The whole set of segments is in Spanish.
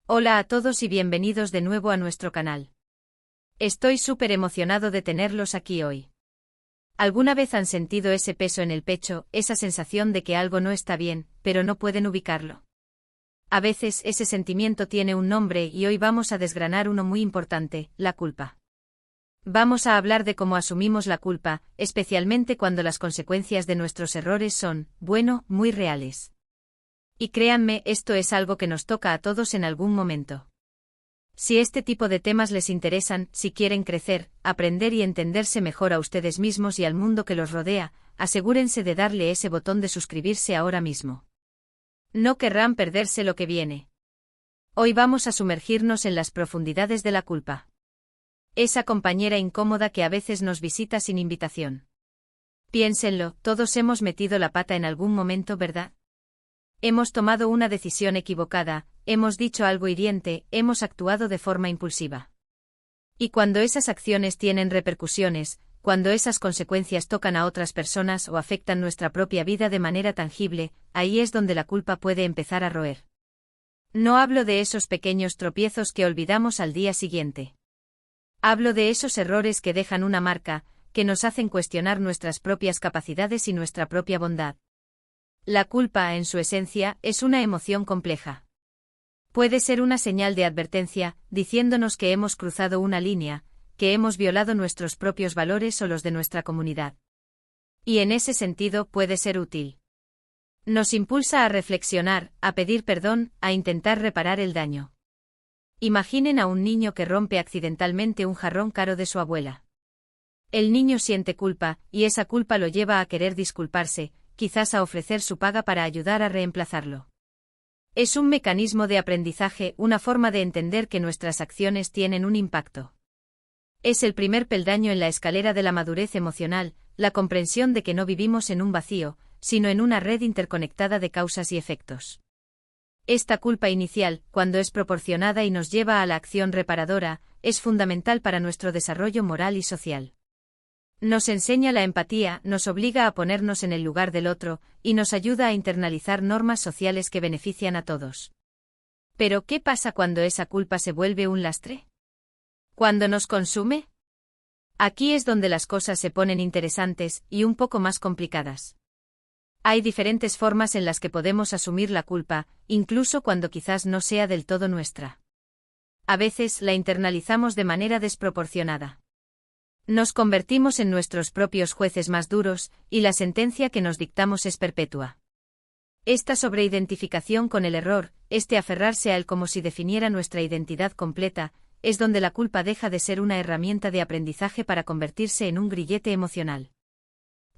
Hola a todos y bienvenidos de nuevo a nuestro canal. Estoy súper emocionado de tenerlos aquí hoy. ¿Alguna vez han sentido ese peso en el pecho, esa sensación de que algo no está bien, pero no pueden ubicarlo? A veces ese sentimiento tiene un nombre y hoy vamos a desgranar uno muy importante, la culpa. Vamos a hablar de cómo asumimos la culpa, especialmente cuando las consecuencias de nuestros errores son, bueno, muy reales. Y créanme, esto es algo que nos toca a todos en algún momento. Si este tipo de temas les interesan, si quieren crecer, aprender y entenderse mejor a ustedes mismos y al mundo que los rodea, asegúrense de darle ese botón de suscribirse ahora mismo. No querrán perderse lo que viene. Hoy vamos a sumergirnos en las profundidades de la culpa. Esa compañera incómoda que a veces nos visita sin invitación. Piénsenlo, todos hemos metido la pata en algún momento, ¿verdad? Hemos tomado una decisión equivocada, hemos dicho algo hiriente, hemos actuado de forma impulsiva. Y cuando esas acciones tienen repercusiones, cuando esas consecuencias tocan a otras personas o afectan nuestra propia vida de manera tangible, ahí es donde la culpa puede empezar a roer. No hablo de esos pequeños tropiezos que olvidamos al día siguiente. Hablo de esos errores que dejan una marca, que nos hacen cuestionar nuestras propias capacidades y nuestra propia bondad. La culpa, en su esencia, es una emoción compleja. Puede ser una señal de advertencia, diciéndonos que hemos cruzado una línea, que hemos violado nuestros propios valores o los de nuestra comunidad. Y en ese sentido puede ser útil. Nos impulsa a reflexionar, a pedir perdón, a intentar reparar el daño. Imaginen a un niño que rompe accidentalmente un jarrón caro de su abuela. El niño siente culpa, y esa culpa lo lleva a querer disculparse, quizás a ofrecer su paga para ayudar a reemplazarlo. Es un mecanismo de aprendizaje, una forma de entender que nuestras acciones tienen un impacto. Es el primer peldaño en la escalera de la madurez emocional, la comprensión de que no vivimos en un vacío, sino en una red interconectada de causas y efectos. Esta culpa inicial, cuando es proporcionada y nos lleva a la acción reparadora, es fundamental para nuestro desarrollo moral y social. Nos enseña la empatía, nos obliga a ponernos en el lugar del otro, y nos ayuda a internalizar normas sociales que benefician a todos. Pero ¿qué pasa cuando esa culpa se vuelve un lastre? ¿Cuándo nos consume? Aquí es donde las cosas se ponen interesantes y un poco más complicadas. Hay diferentes formas en las que podemos asumir la culpa, incluso cuando quizás no sea del todo nuestra. A veces la internalizamos de manera desproporcionada. Nos convertimos en nuestros propios jueces más duros, y la sentencia que nos dictamos es perpetua. Esta sobreidentificación con el error, este aferrarse a él como si definiera nuestra identidad completa, es donde la culpa deja de ser una herramienta de aprendizaje para convertirse en un grillete emocional.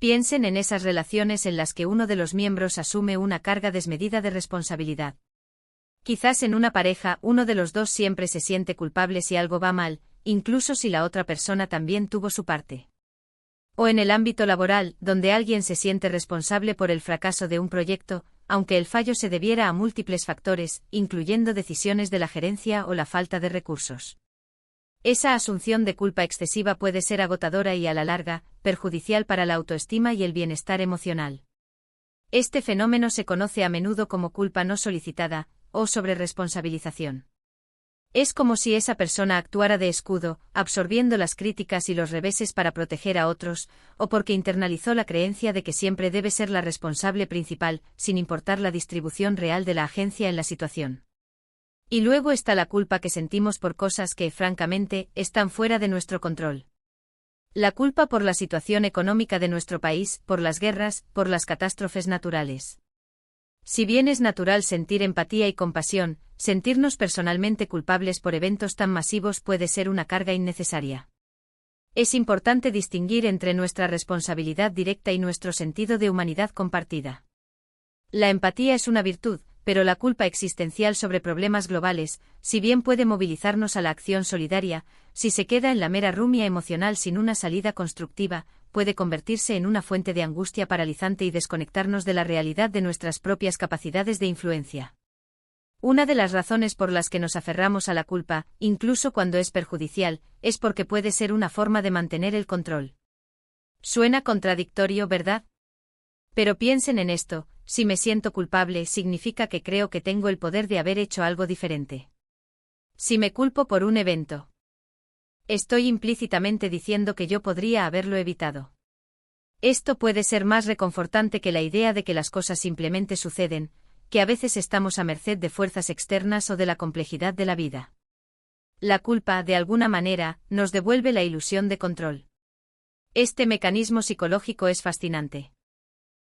Piensen en esas relaciones en las que uno de los miembros asume una carga desmedida de responsabilidad. Quizás en una pareja uno de los dos siempre se siente culpable si algo va mal, incluso si la otra persona también tuvo su parte. O en el ámbito laboral, donde alguien se siente responsable por el fracaso de un proyecto, aunque el fallo se debiera a múltiples factores, incluyendo decisiones de la gerencia o la falta de recursos. Esa asunción de culpa excesiva puede ser agotadora y a la larga, perjudicial para la autoestima y el bienestar emocional. Este fenómeno se conoce a menudo como culpa no solicitada, o sobreresponsabilización. Es como si esa persona actuara de escudo, absorbiendo las críticas y los reveses para proteger a otros, o porque internalizó la creencia de que siempre debe ser la responsable principal, sin importar la distribución real de la agencia en la situación. Y luego está la culpa que sentimos por cosas que, francamente, están fuera de nuestro control. La culpa por la situación económica de nuestro país, por las guerras, por las catástrofes naturales. Si bien es natural sentir empatía y compasión, sentirnos personalmente culpables por eventos tan masivos puede ser una carga innecesaria. Es importante distinguir entre nuestra responsabilidad directa y nuestro sentido de humanidad compartida. La empatía es una virtud, pero la culpa existencial sobre problemas globales, si bien puede movilizarnos a la acción solidaria, si se queda en la mera rumia emocional sin una salida constructiva, puede convertirse en una fuente de angustia paralizante y desconectarnos de la realidad de nuestras propias capacidades de influencia. Una de las razones por las que nos aferramos a la culpa, incluso cuando es perjudicial, es porque puede ser una forma de mantener el control. Suena contradictorio, ¿verdad? Pero piensen en esto, si me siento culpable significa que creo que tengo el poder de haber hecho algo diferente. Si me culpo por un evento, estoy implícitamente diciendo que yo podría haberlo evitado. Esto puede ser más reconfortante que la idea de que las cosas simplemente suceden, que a veces estamos a merced de fuerzas externas o de la complejidad de la vida. La culpa, de alguna manera, nos devuelve la ilusión de control. Este mecanismo psicológico es fascinante.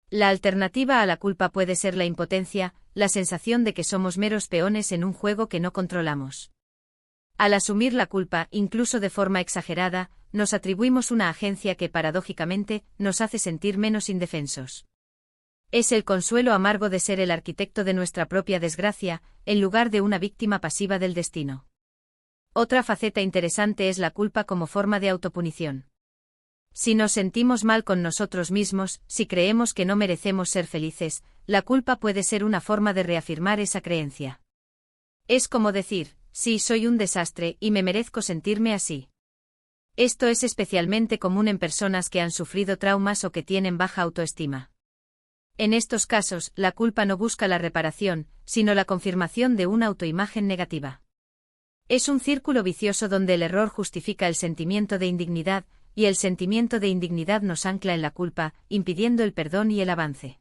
La alternativa a la culpa puede ser la impotencia, la sensación de que somos meros peones en un juego que no controlamos. Al asumir la culpa, incluso de forma exagerada, nos atribuimos una agencia que, paradójicamente, nos hace sentir menos indefensos. Es el consuelo amargo de ser el arquitecto de nuestra propia desgracia, en lugar de una víctima pasiva del destino. Otra faceta interesante es la culpa como forma de autopunición. Si nos sentimos mal con nosotros mismos, si creemos que no merecemos ser felices, la culpa puede ser una forma de reafirmar esa creencia. Es como decir, sí, soy un desastre y me merezco sentirme así. Esto es especialmente común en personas que han sufrido traumas o que tienen baja autoestima. En estos casos, la culpa no busca la reparación, sino la confirmación de una autoimagen negativa. Es un círculo vicioso donde el error justifica el sentimiento de indignidad, y el sentimiento de indignidad nos ancla en la culpa, impidiendo el perdón y el avance.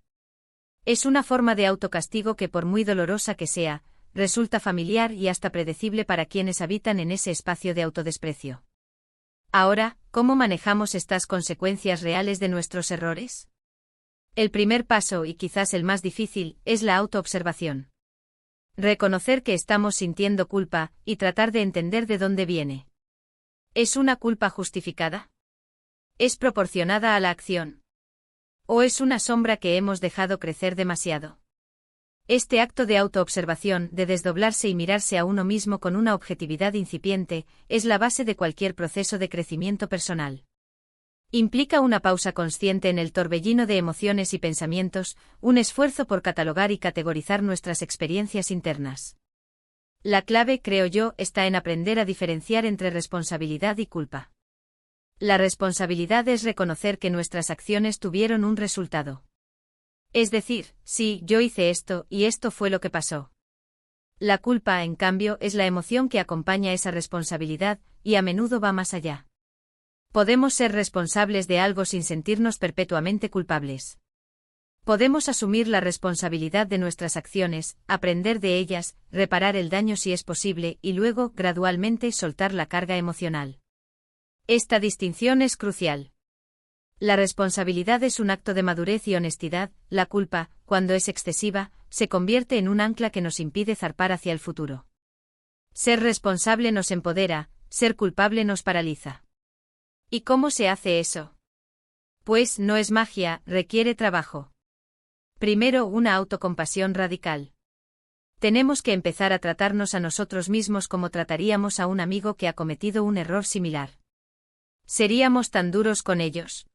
Es una forma de autocastigo que, por muy dolorosa que sea, resulta familiar y hasta predecible para quienes habitan en ese espacio de autodesprecio. Ahora, ¿cómo manejamos estas consecuencias reales de nuestros errores? El primer paso, y quizás el más difícil, es la autoobservación. Reconocer que estamos sintiendo culpa, y tratar de entender de dónde viene. ¿Es una culpa justificada? ¿Es proporcionada a la acción? ¿O es una sombra que hemos dejado crecer demasiado? Este acto de autoobservación, de desdoblarse y mirarse a uno mismo con una objetividad incipiente, es la base de cualquier proceso de crecimiento personal. Implica una pausa consciente en el torbellino de emociones y pensamientos, un esfuerzo por catalogar y categorizar nuestras experiencias internas. La clave, creo yo, está en aprender a diferenciar entre responsabilidad y culpa. La responsabilidad es reconocer que nuestras acciones tuvieron un resultado. Es decir, sí, yo hice esto, y esto fue lo que pasó. La culpa, en cambio, es la emoción que acompaña esa responsabilidad, y a menudo va más allá. Podemos ser responsables de algo sin sentirnos perpetuamente culpables. Podemos asumir la responsabilidad de nuestras acciones, aprender de ellas, reparar el daño si es posible, y luego, gradualmente, soltar la carga emocional. Esta distinción es crucial. La responsabilidad es un acto de madurez y honestidad, la culpa, cuando es excesiva, se convierte en un ancla que nos impide zarpar hacia el futuro. Ser responsable nos empodera, ser culpable nos paraliza. ¿Y cómo se hace eso? Pues no es magia, requiere trabajo. Primero, una autocompasión radical. Tenemos que empezar a tratarnos a nosotros mismos como trataríamos a un amigo que ha cometido un error similar. ¿Seríamos tan duros con ellos?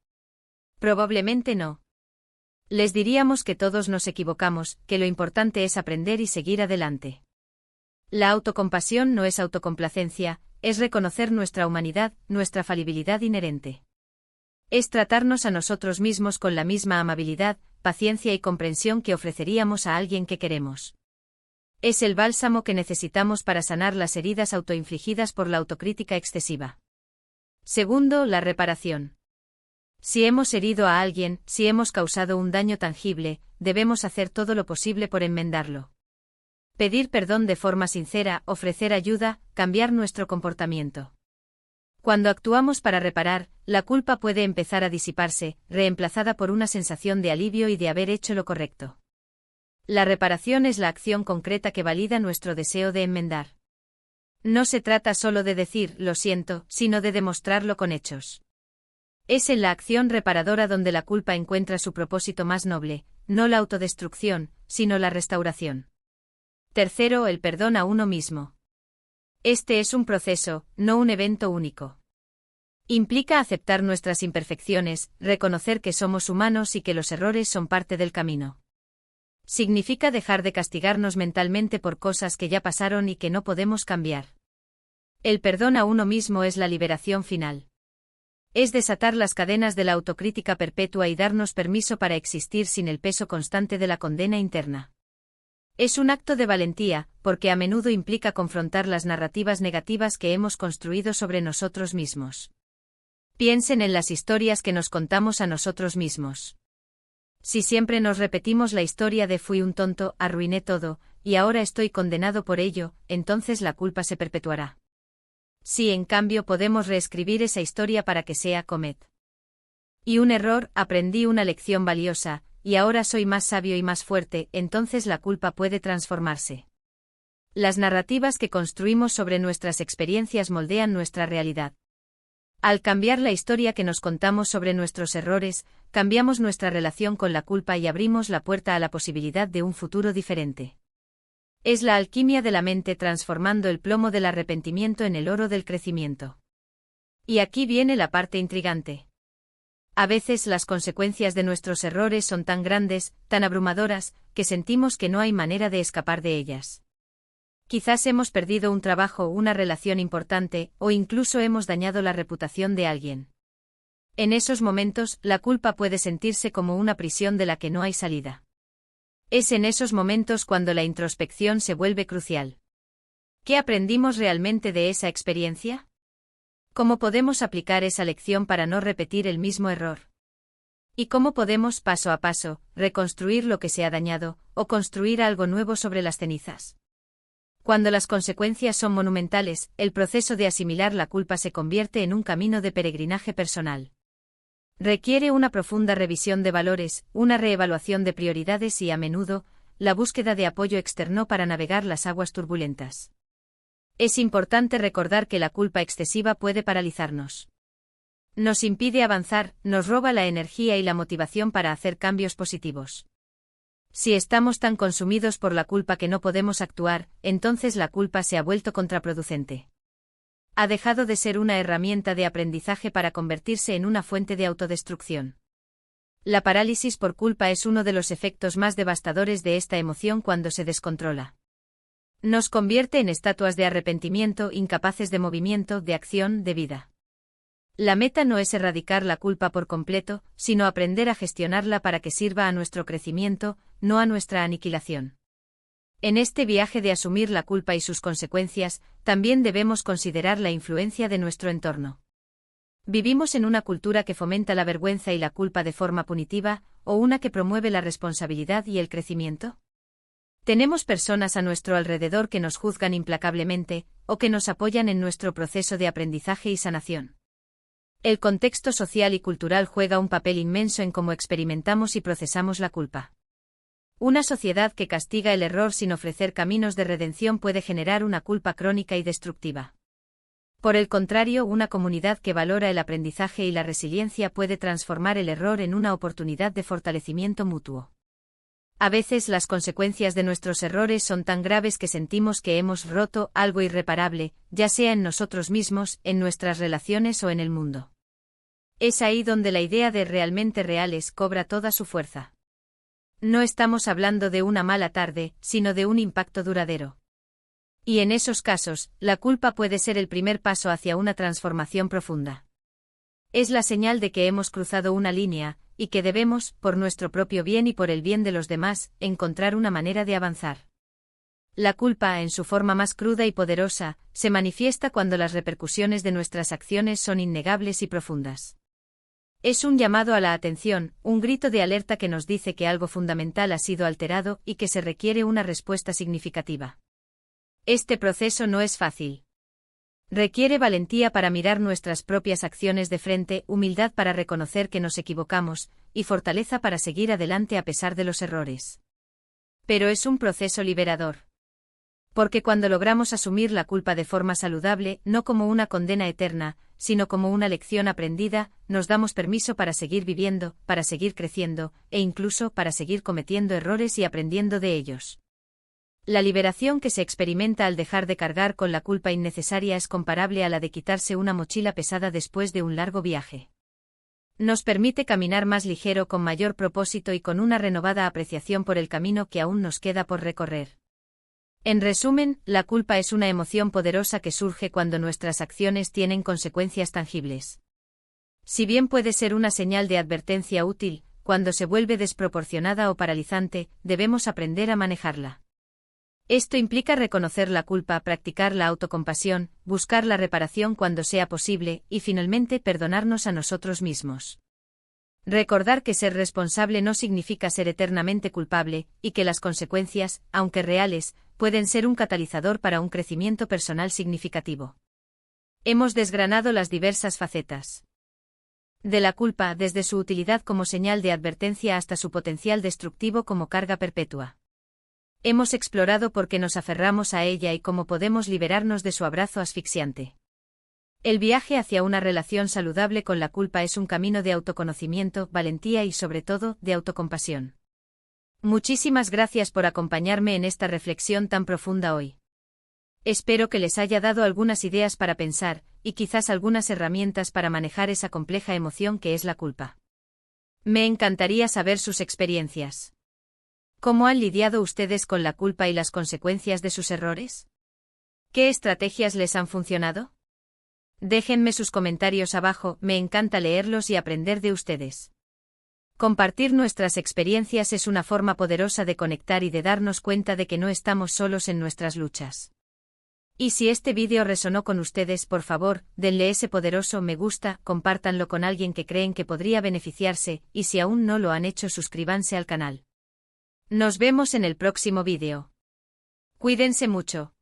Probablemente no. Les diríamos que todos nos equivocamos, que lo importante es aprender y seguir adelante. La autocompasión no es autocomplacencia, es reconocer nuestra humanidad, nuestra falibilidad inherente. Es tratarnos a nosotros mismos con la misma amabilidad, paciencia y comprensión que ofreceríamos a alguien que queremos. Es el bálsamo que necesitamos para sanar las heridas autoinfligidas por la autocrítica excesiva. Segundo, la reparación. Si hemos herido a alguien, si hemos causado un daño tangible, debemos hacer todo lo posible por enmendarlo. Pedir perdón de forma sincera, ofrecer ayuda, cambiar nuestro comportamiento. Cuando actuamos para reparar, la culpa puede empezar a disiparse, reemplazada por una sensación de alivio y de haber hecho lo correcto. La reparación es la acción concreta que valida nuestro deseo de enmendar. No se trata solo de decir, lo siento, sino de demostrarlo con hechos. Es en la acción reparadora donde la culpa encuentra su propósito más noble, no la autodestrucción, sino la restauración. Tercero, el perdón a uno mismo. Este es un proceso, no un evento único. Implica aceptar nuestras imperfecciones, reconocer que somos humanos y que los errores son parte del camino. Significa dejar de castigarnos mentalmente por cosas que ya pasaron y que no podemos cambiar. El perdón a uno mismo es la liberación final. Es desatar las cadenas de la autocrítica perpetua y darnos permiso para existir sin el peso constante de la condena interna. Es un acto de valentía, porque a menudo implica confrontar las narrativas negativas que hemos construido sobre nosotros mismos. Piensen en las historias que nos contamos a nosotros mismos. Si siempre nos repetimos la historia de fui un tonto, arruiné todo, y ahora estoy condenado por ello, entonces la culpa se perpetuará. Si en cambio podemos reescribir esa historia para que sea comed. Y un error, aprendí una lección valiosa, y ahora soy más sabio y más fuerte, entonces la culpa puede transformarse. Las narrativas que construimos sobre nuestras experiencias moldean nuestra realidad. Al cambiar la historia que nos contamos sobre nuestros errores, cambiamos nuestra relación con la culpa y abrimos la puerta a la posibilidad de un futuro diferente. Es la alquimia de la mente transformando el plomo del arrepentimiento en el oro del crecimiento. Y aquí viene la parte intrigante. A veces las consecuencias de nuestros errores son tan grandes, tan abrumadoras, que sentimos que no hay manera de escapar de ellas. Quizás hemos perdido un trabajo, una relación importante, o incluso hemos dañado la reputación de alguien. En esos momentos, la culpa puede sentirse como una prisión de la que no hay salida. Es en esos momentos cuando la introspección se vuelve crucial. ¿Qué aprendimos realmente de esa experiencia? ¿Cómo podemos aplicar esa lección para no repetir el mismo error? ¿Y cómo podemos, paso a paso, reconstruir lo que se ha dañado, o construir algo nuevo sobre las cenizas? Cuando las consecuencias son monumentales, el proceso de asimilar la culpa se convierte en un camino de peregrinaje personal. Requiere una profunda revisión de valores, una reevaluación de prioridades y, a menudo, la búsqueda de apoyo externo para navegar las aguas turbulentas. Es importante recordar que la culpa excesiva puede paralizarnos. Nos impide avanzar, nos roba la energía y la motivación para hacer cambios positivos. Si estamos tan consumidos por la culpa que no podemos actuar, entonces la culpa se ha vuelto contraproducente. Ha dejado de ser una herramienta de aprendizaje para convertirse en una fuente de autodestrucción. La parálisis por culpa es uno de los efectos más devastadores de esta emoción cuando se descontrola. Nos convierte en estatuas de arrepentimiento, incapaces de movimiento, de acción, de vida. La meta no es erradicar la culpa por completo, sino aprender a gestionarla para que sirva a nuestro crecimiento, no a nuestra aniquilación. En este viaje de asumir la culpa y sus consecuencias, también debemos considerar la influencia de nuestro entorno. ¿Vivimos en una cultura que fomenta la vergüenza y la culpa de forma punitiva, o una que promueve la responsabilidad y el crecimiento? ¿Tenemos personas a nuestro alrededor que nos juzgan implacablemente, o que nos apoyan en nuestro proceso de aprendizaje y sanación? El contexto social y cultural juega un papel inmenso en cómo experimentamos y procesamos la culpa. Una sociedad que castiga el error sin ofrecer caminos de redención puede generar una culpa crónica y destructiva. Por el contrario, una comunidad que valora el aprendizaje y la resiliencia puede transformar el error en una oportunidad de fortalecimiento mutuo. A veces las consecuencias de nuestros errores son tan graves que sentimos que hemos roto algo irreparable, ya sea en nosotros mismos, en nuestras relaciones o en el mundo. Es ahí donde la idea de realmente reales cobra toda su fuerza. No estamos hablando de una mala tarde, sino de un impacto duradero. Y en esos casos, la culpa puede ser el primer paso hacia una transformación profunda. Es la señal de que hemos cruzado una línea, y que debemos, por nuestro propio bien y por el bien de los demás, encontrar una manera de avanzar. La culpa, en su forma más cruda y poderosa, se manifiesta cuando las repercusiones de nuestras acciones son innegables y profundas. Es un llamado a la atención, un grito de alerta que nos dice que algo fundamental ha sido alterado y que se requiere una respuesta significativa. Este proceso no es fácil. Requiere valentía para mirar nuestras propias acciones de frente, humildad para reconocer que nos equivocamos, y fortaleza para seguir adelante a pesar de los errores. Pero es un proceso liberador. Porque cuando logramos asumir la culpa de forma saludable, no como una condena eterna, sino como una lección aprendida, nos damos permiso para seguir viviendo, para seguir creciendo, e incluso para seguir cometiendo errores y aprendiendo de ellos. La liberación que se experimenta al dejar de cargar con la culpa innecesaria es comparable a la de quitarse una mochila pesada después de un largo viaje. Nos permite caminar más ligero, con mayor propósito y con una renovada apreciación por el camino que aún nos queda por recorrer. En resumen, la culpa es una emoción poderosa que surge cuando nuestras acciones tienen consecuencias tangibles. Si bien puede ser una señal de advertencia útil, cuando se vuelve desproporcionada o paralizante, debemos aprender a manejarla. Esto implica reconocer la culpa, practicar la autocompasión, buscar la reparación cuando sea posible y finalmente perdonarnos a nosotros mismos. Recordar que ser responsable no significa ser eternamente culpable, y que las consecuencias, aunque reales, pueden ser un catalizador para un crecimiento personal significativo. Hemos desgranado las diversas facetas de la culpa, desde su utilidad como señal de advertencia hasta su potencial destructivo como carga perpetua. Hemos explorado por qué nos aferramos a ella y cómo podemos liberarnos de su abrazo asfixiante. El viaje hacia una relación saludable con la culpa es un camino de autoconocimiento, valentía y sobre todo, de autocompasión. Muchísimas gracias por acompañarme en esta reflexión tan profunda hoy. Espero que les haya dado algunas ideas para pensar, y quizás algunas herramientas para manejar esa compleja emoción que es la culpa. Me encantaría saber sus experiencias. ¿Cómo han lidiado ustedes con la culpa y las consecuencias de sus errores? ¿Qué estrategias les han funcionado? Déjenme sus comentarios abajo, me encanta leerlos y aprender de ustedes. Compartir nuestras experiencias es una forma poderosa de conectar y de darnos cuenta de que no estamos solos en nuestras luchas. Y si este vídeo resonó con ustedes, por favor, denle ese poderoso me gusta, compártanlo con alguien que creen que podría beneficiarse, y si aún no lo han hecho, suscríbanse al canal. Nos vemos en el próximo vídeo. Cuídense mucho.